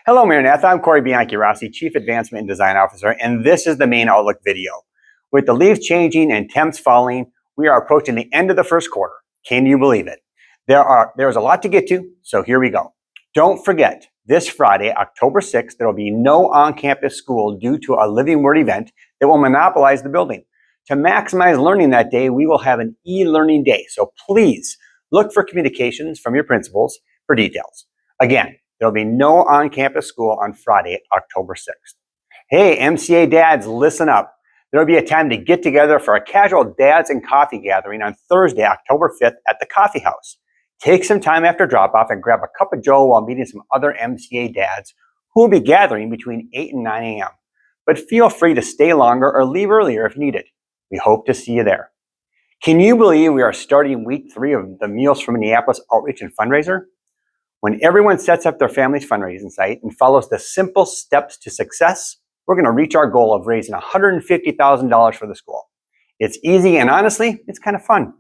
Hello, Maranatha. I'm Corey Bianchi-Rossi, Chief Advancement and Design Officer, and this is the main Outlook video. With the leaves changing and temps falling, we are approaching the end of the first quarter. Can you believe it? There's a lot to get to, so here we go. Don't forget, this Friday, October 6th, there will be no on-campus school due to a Living Word event that will monopolize the building. To maximize learning that day, we will have an e-learning day, so please look for communications from your principals for details. Again, there will be no on-campus school on Friday, October 6th. Hey, MCA dads, listen up. There will be a time to get together for a casual dads and coffee gathering on Thursday, October 5th at the Coffee House. Take some time after drop-off and grab a cup of joe while meeting some other MCA dads who will be gathering between 8 and 9 a.m. But feel free to stay longer or leave earlier if needed. We hope to see you there. Can you believe we are starting week 3 of the Meals from Minneapolis Outreach and Fundraiser? When everyone sets up their family's fundraising site and follows the simple steps to success, we're going to reach our goal of raising $150,000 for the school. It's easy and honestly, it's kind of fun.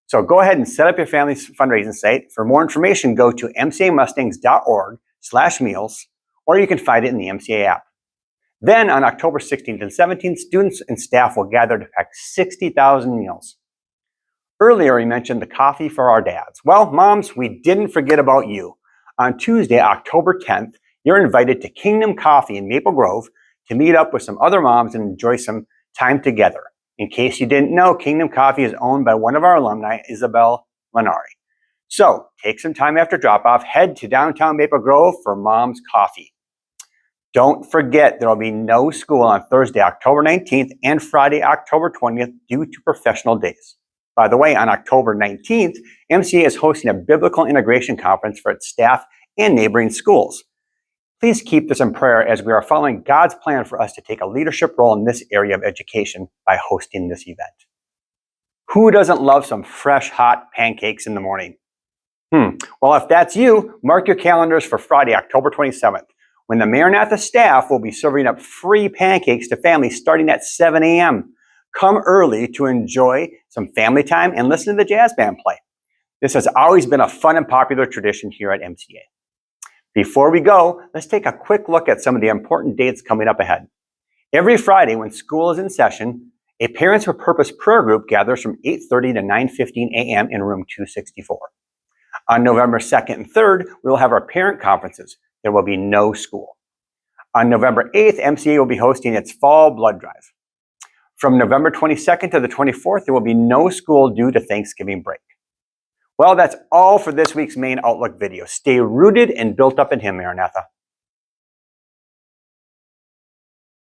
So go ahead and set up your family's fundraising site. For more information, go to mcamustangs.org/meals, or you can find it in the MCA app. Then on October 16th and 17th, students and staff will gather to pack 60,000 meals. Earlier, we mentioned the coffee for our dads. Well, moms, we didn't forget about you. On Tuesday, October 10th, you're invited to Kingdom Coffee in Maple Grove to meet up with some other moms and enjoy some time together. In case you didn't know, Kingdom Coffee is owned by one of our alumni, Isabel Lenari. So take some time after drop-off, head to downtown Maple Grove for Mom's Coffee. Don't forget, there will be no school on Thursday, October 19th and Friday, October 20th due to professional days. By the way, on October 19th, MCA is hosting a biblical integration conference for its staff and neighboring schools. Please keep this in prayer as we are following God's plan for us to take a leadership role in this area of education by hosting this event. Who doesn't love some fresh, hot pancakes in the morning? Well, if that's you, mark your calendars for Friday, October 27th, when the Maranatha staff will be serving up free pancakes to families starting at 7 a.m. Come early to enjoy some family time and listen to the jazz band play. This has always been a fun and popular tradition here at MCA. Before we go, let's take a quick look at some of the important dates coming up ahead. Every Friday when school is in session, a Parents for Purpose prayer group gathers from 8:30 to 9:15 a.m. in room 264. On November 2nd and 3rd, we will have our parent conferences. There will be no school. On November 8th, MCA will be hosting its fall blood drive. From November 22nd to the 24th, there will be no school due to Thanksgiving break. Well, that's all for this week's main Outlook video. Stay rooted and built up in Him, Maranatha.